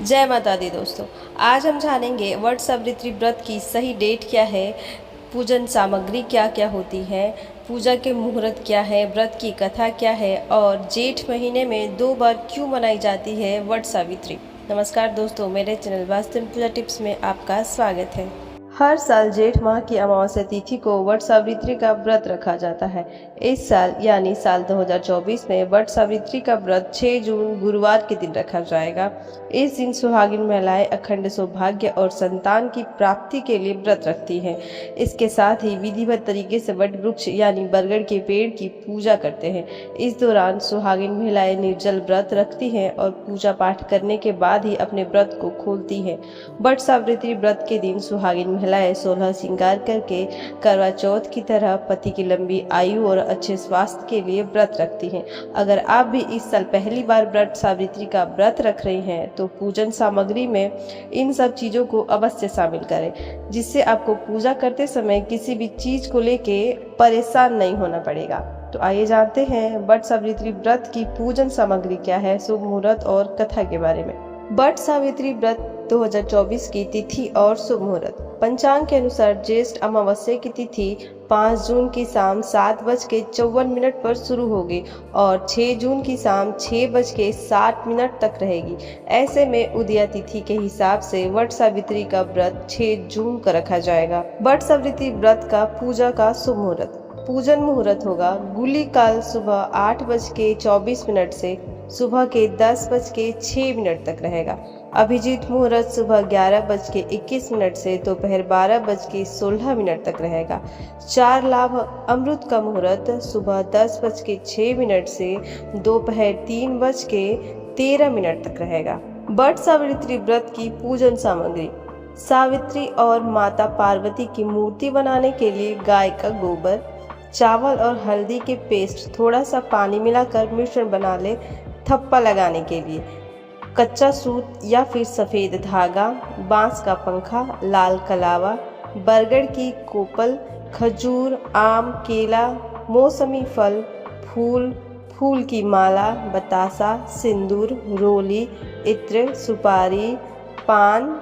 जय माता दी दोस्तों। आज हम जानेंगे वट सावित्री व्रत की सही डेट क्या है, पूजन सामग्री क्या क्या होती है, पूजा के मुहूर्त क्या है, व्रत की कथा क्या है और जेठ महीने में 2 बार क्यों मनाई जाती है वट सावित्री। नमस्कार दोस्तों, मेरे चैनल वास्तु पूजा टिप्स में आपका स्वागत है। हर साल जेठ माह की अमावस्या तिथि को वट सावित्री का व्रत रखा जाता है। इस साल यानी साल 2024 में वट सावित्री का व्रत 6 जून गुरुवार के दिन रखा जाएगा। इस दिन सुहागिन महिलाएं अखंड सौभाग्य और संतान की प्राप्ति के लिए व्रत रखती हैं। इसके साथ ही विधिवत तरीके से वट वृक्ष यानी बरगद के पेड़ की पूजा करते हैं। इस दौरान सुहागिन महिलाएं निर्जल व्रत रखती हैं और पूजा पाठ करने के बाद ही अपने व्रत को खोलती हैं। वट सावित्री व्रत के दिन सुहागिन महिलाएं 16 श्रृंगार करके करवा चौथ की तरह पति की लंबी आयु और अच्छे स्वास्थ्य के लिए व्रत रखती हैं। अगर आप भी इस साल पहली बार वट सावित्री का व्रत रख रही हैं तो पूजन सामग्री में इन सब चीजों को अवश्य शामिल करें, जिससे आपको पूजा करते समय किसी भी चीज को लेके परेशान नहीं होना पड़ेगा। तो आइए जानते हैं वट सावित्री व्रत की पूजन सामग्री क्या है, शुभ मुहूर्त और कथा के बारे में। वट सावित्री व्रत 2024 की तिथि और शुभ मुहूर्त। पंचांग के अनुसार ज्येष्ठ अमावस्या की तिथि 5 जून की शाम 7:54 पर शुरू होगी और 6 जून की शाम 6:60 तक रहेगी। ऐसे में उदया तिथि के हिसाब से वट सावित्री का व्रत 6 जून को रखा जाएगा। वट सावित्री व्रत का पूजा का शुभ मुहूर्त। पूजन मुहूर्त होगा गुली काल सुबह 8:24 से सुबह के 10:06 तक रहेगा। अभिजीत मुहूर्त सुबह 11:21 से दोपहर 12:16 तक रहेगा। 4 लाभ अमृत का मुहूर्त सुबह 10:06 से दोपहर 3:13 तक रहेगा। वट सावित्री व्रत की पूजन सामग्री। सावित्री और माता पार्वती की मूर्ति बनाने के लिए गाय का गोबर, चावल और हल्दी के पेस्ट, थोड़ा सा पानी मिलाकर मिश्रण बना ले। थप्पा लगाने के लिए कच्चा सूत या फिर सफ़ेद धागा, बांस का पंखा, लाल कलावा, बरगद की कोपल, खजूर, आम, केला, मौसमी फल, फूल की माला, बतासा, सिंदूर, रोली, इत्र, सुपारी, पान,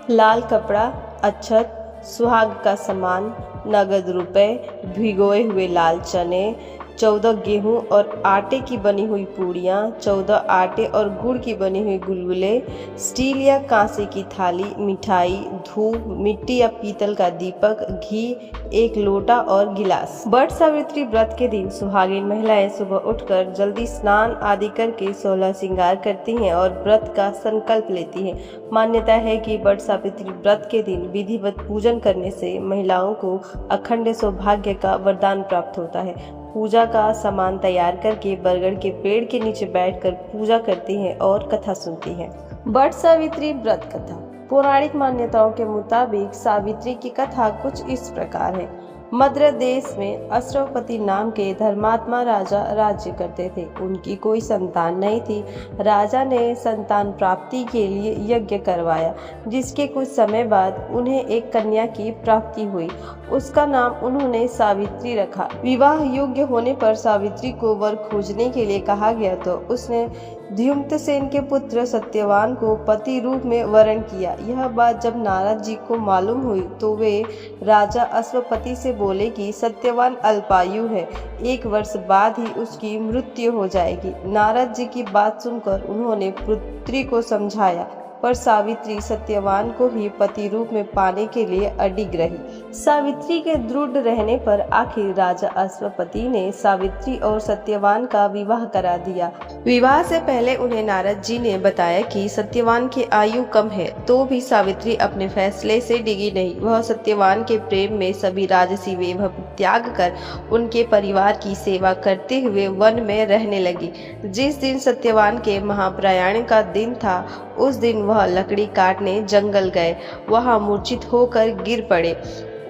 लाल कपड़ा, अक्षत, सुहाग का सामान, नगद रुपए, भिगोए हुए लाल चने, 14 गेहूं और आटे की बनी हुई पूड़ियाँ, 14 आटे और गुड़ की बनी हुई गुलगुले, स्टील या कांसे की थाली, मिठाई, धूप, मिट्टी या पीतल का दीपक, घी, 1 लोटा और गिलास। वट सावित्री व्रत के दिन सुहागिन महिलाएं सुबह उठकर जल्दी स्नान आदि करके 16 श्रृंगार करती हैं और व्रत का संकल्प लेती हैं। मान्यता है कि वट सावित्री व्रत के दिन विधिवत पूजन करने से महिलाओं को अखंड सौभाग्य का वरदान प्राप्त होता है। पूजा का सामान तैयार करके बरगद के पेड़ के नीचे बैठकर पूजा करती हैं और कथा सुनती हैं। वट सावित्री व्रत कथा। पौराणिक मान्यताओं के मुताबिक सावित्री की कथा कुछ इस प्रकार है। मद्र देश में अश्वपति नाम के धर्मात्मा राजा राज्य करते थे। उनकी कोई संतान नहीं थी। राजा ने संतान प्राप्ति के लिए यज्ञ करवाया, जिसके कुछ समय बाद उन्हें एक कन्या की प्राप्ति हुई। उसका नाम उन्होंने सावित्री रखा। विवाह योग्य होने पर सावित्री को वर खोजने के लिए कहा गया तो उसने द्युम्नसेन के पुत्र सत्यवान को पति रूप में वरण किया। यह बात जब नारद जी को मालूम हुई तो वे राजा अश्वपति से बोले कि सत्यवान अल्पायु है, 1 वर्ष बाद ही उसकी मृत्यु हो जाएगी। नारद जी की बात सुनकर उन्होंने पुत्री को समझाया, पर सावित्री सत्यवान को ही पति रूप में पाने के लिए अडिग रही। सावित्री के दृढ़ रहने पर आखिर राजा अश्वपति ने सावित्री और सत्यवान का विवाह करा दिया। विवाह से पहले उन्हें नारद जी ने बताया कि सत्यवान की आयु कम है, तो भी सावित्री अपने फैसले से डिगी नहीं। वह सत्यवान के प्रेम में सभी राजसी वैभव त्याग कर उनके परिवार की सेवा करते हुए वन में रहने लगी। जिस दिन सत्यवान के महाप्रयाण का दिन था, उस दिन वह लकड़ी काटने जंगल गए। वहां मूर्छित होकर गिर पड़े।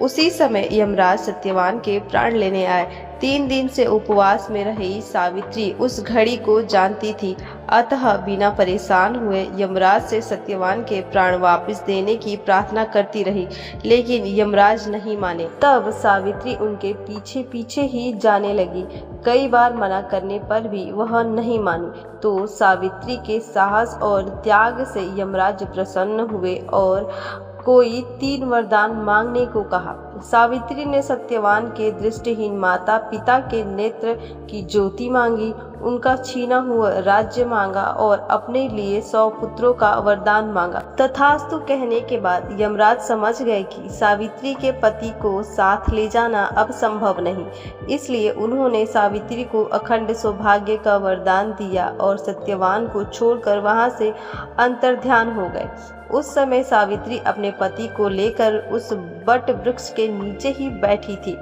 उसी समय यमराज सत्यवान के प्राण लेने आए। 3 दिन से उपवास में रही सावित्री उस घड़ी को जानती थी, अतः बिना परेशान हुए यमराज से सत्यवान के प्राण वापस देने की प्रार्थना करती रही, लेकिन यमराज नहीं माने। तब सावित्री उनके पीछे पीछे ही जाने लगी। कई बार मना करने पर भी वह नहीं मानी, तो सावित्री के साहस और त्याग से यमराज प्रसन्न हुए और कोई 3 वरदान मांगने को कहा। सावित्री ने सत्यवान के दृष्टिहीन माता पिता के नेत्र की ज्योति मांगी, उनका छीना हुआ राज्य मांगा और अपने लिए 100 पुत्रों का वरदान मांगा। तथास्तु कहने के बाद यमराज समझ गए कि सावित्री के पति को साथ ले जाना अब संभव नहीं, इसलिए उन्होंने सावित्री को अखंड सौभाग्य का वरदान दिया और सत्यवान को छोड़कर वहां से अंतर्ध्यान हो गए। उस समय सावित्री अपने पति को लेकर उस बट वृक्ष के नीचे ही बैठी थी,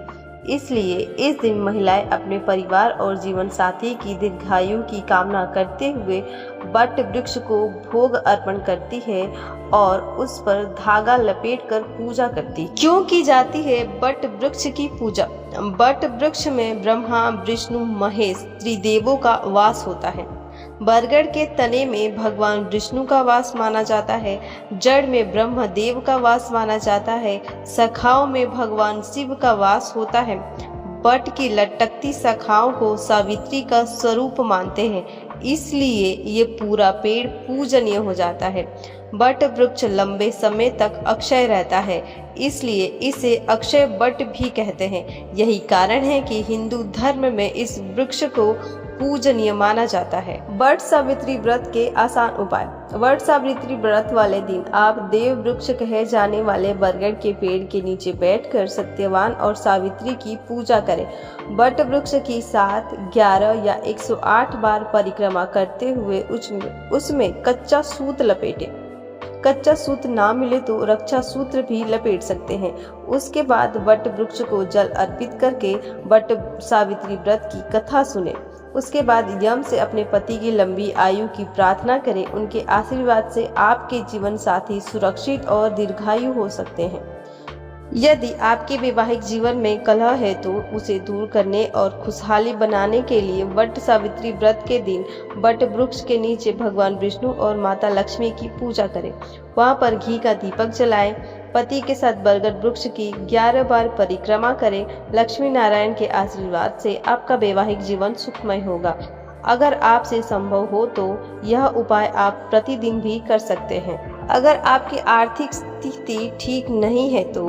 इसलिए इस दिन महिलाएं अपने परिवार और जीवन साथी की दीर्घायु की कामना करते हुए बट वृक्ष को भोग अर्पण करती है और उस पर धागा लपेटकर पूजा करती। क्यों की जाती है बट वृक्ष की पूजा? बट वृक्ष में ब्रह्मा विष्णु महेश त्रिदेवों का वास होता है। बरगद के तने में भगवान विष्णु का वास माना जाता है, जड़ में ब्रह्मदेव का वास माना जाता है, शाखाओं में भगवान शिव का वास होता है। बट की लटकती शाखाओं को सावित्री का स्वरूप मानते हैं, इसलिए ये पूरा पेड़ पूजनीय हो जाता है। बट वृक्ष लंबे समय तक अक्षय रहता है, इसलिए इसे अक्षय बट भी कहते हैं। यही कारण है कि हिंदू धर्म में इस वृक्ष को पूजनीय माना जाता है। वट सावित्री व्रत के आसान उपाय। वट सावित्री व्रत वाले दिन आप देव वृक्ष कहे जाने वाले बरगद के पेड़ के नीचे बैठकर सत्यवान और सावित्री की पूजा करें। वट वृक्ष की 7, 11 या 108 बार परिक्रमा करते हुए उसमें कच्चा सूत लपेटे। कच्चा सूत ना मिले तो रक्षा सूत्र भी लपेट सकते हैं। उसके बाद वट वृक्ष को जल अर्पित करके वट सावित्री व्रत की कथा सुने। उसके बाद यम से अपने पति की लंबी आयु की प्रार्थना करें। उनके आशीर्वाद से आपके जीवन साथी सुरक्षित और दीर्घायु हो सकते हैं। यदि आपके वैवाहिक जीवन में कलह है तो उसे दूर करने और खुशहाली बनाने के लिए वट सावित्री व्रत के दिन वट वृक्ष के नीचे भगवान विष्णु और माता लक्ष्मी की पूजा करें। वहां पर घी का दीपक जलाएं। पति के साथ बरगद वृक्ष की 11 बार परिक्रमा करें। लक्ष्मी नारायण के आशीर्वाद से आपका वैवाहिक जीवन सुखमय होगा। अगर आपसे संभव हो तो यह उपाय आप प्रतिदिन भी कर सकते हैं। अगर आपकी आर्थिक स्थिति ठीक नहीं है तो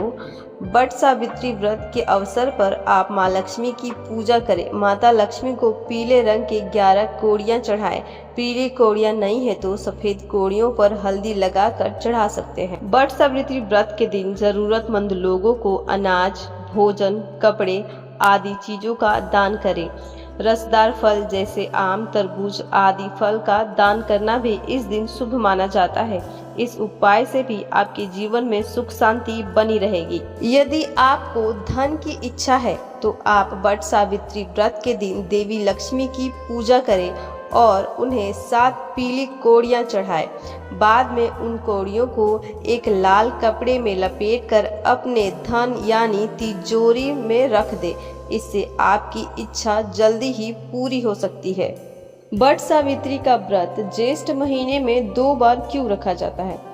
वट सावित्री व्रत के अवसर पर आप माँ लक्ष्मी की पूजा करें। माता लक्ष्मी को पीले रंग के 11 कोड़ियाँ चढ़ाएं। पीली कोड़ियाँ नहीं है तो सफेद कोड़ियों पर हल्दी लगाकर चढ़ा सकते हैं। वट सावित्री व्रत के दिन जरूरतमंद लोगों को अनाज, भोजन, कपड़े आदि चीजों का दान करें। रसदार फल जैसे आम, तरबूज आदि फल का दान करना भी इस दिन शुभ माना जाता है। इस उपाय से भी आपके जीवन में सुख शांति बनी रहेगी। यदि आपको धन की इच्छा है तो आप वट सावित्री व्रत के दिन देवी लक्ष्मी की पूजा करें और उन्हें 7 पीली कोड़ियाँ चढ़ाएं। बाद में उन कोड़ियों को एक लाल कपड़े में लपेटकर अपने धन यानी तिजोरी में रख दें। इससे आपकी इच्छा जल्दी ही पूरी हो सकती है। वट सावित्री का व्रत ज्येष्ठ महीने में 2 बार क्यों रखा जाता है?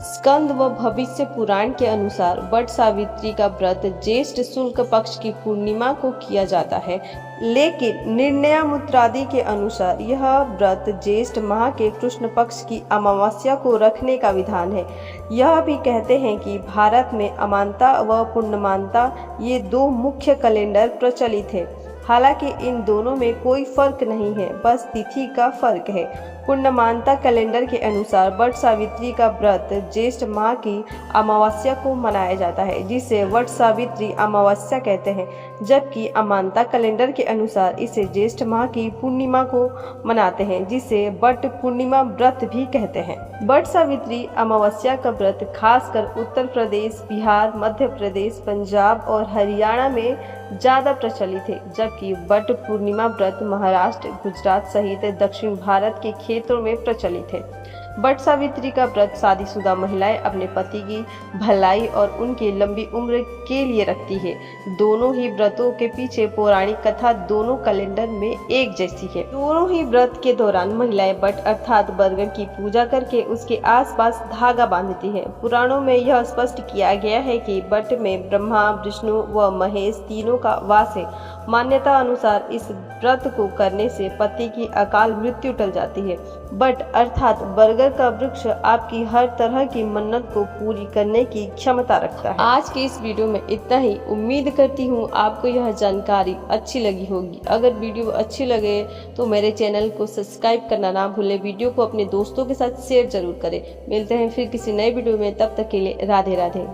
स्कंद व भविष्य पुराण के अनुसार वट सावित्री का व्रत ज्येष्ठ शुक्ल पक्ष की पूर्णिमा को किया जाता है, लेकिन निर्णयामूत्रादि के अनुसार यह व्रत ज्येष्ठ माह के कृष्ण पक्ष की अमावस्या को रखने का विधान है। यह भी कहते हैं कि भारत में अमांता व पूर्णमांता ये 2 मुख्य कैलेंडर प्रचलित है। हालांकि इन दोनों में कोई फर्क नहीं है, बस तिथि का फर्क है। पूर्णमांता कैलेंडर के अनुसार वट सावित्री का व्रत ज्येष्ठ माह की अमावस्या को मनाया जाता है, जिसे वट सावित्री अमावस्या कहते हैं, जबकि अमांता कैलेंडर के अनुसार इसे ज्येष्ठ माह की पूर्णिमा को मनाते हैं, जिसे वट पूर्णिमा व्रत भी कहते हैं। वट सावित्री अमावस्या का व्रत खासकर उत्तर प्रदेश, बिहार, मध्य प्रदेश, पंजाब और हरियाणा में ज्यादा प्रचलित है, जबकि वट पूर्णिमा व्रत महाराष्ट्र, गुजरात सहित दक्षिण भारत के क्षेत्रों में प्रचलित है। बट सावित्री का व्रत शादीशुदा महिलाएं अपने पति की भलाई और उनकी लंबी उम्र के लिए रखती है। दोनों ही व्रतों के पीछे पौराणिक कथा दोनों कैलेंडर में एक जैसी है। दोनों ही व्रत के दौरान महिलाएं बट अर्थात बरगद की पूजा करके उसके आसपास धागा बांधती है। पुराणों में यह स्पष्ट किया गया है कि बट में ब्रह्मा, विष्णु व महेश तीनों का वास है। मान्यता अनुसार इस व्रत को करने से पति की अकाल मृत्यु टल जाती है। बट अर्थात बरगद का वृक्ष आपकी हर तरह की मन्नत को पूरी करने की क्षमता रखता है। आज के इस वीडियो में इतना ही। उम्मीद करती हूँ आपको यह जानकारी अच्छी लगी होगी। अगर वीडियो अच्छी लगे तो मेरे चैनल को सब्सक्राइब करना ना भूलें। वीडियो को अपने दोस्तों के साथ शेयर जरूर करें। मिलते हैं फिर किसी नए वीडियो में, तब तक के लिए राधे राधे।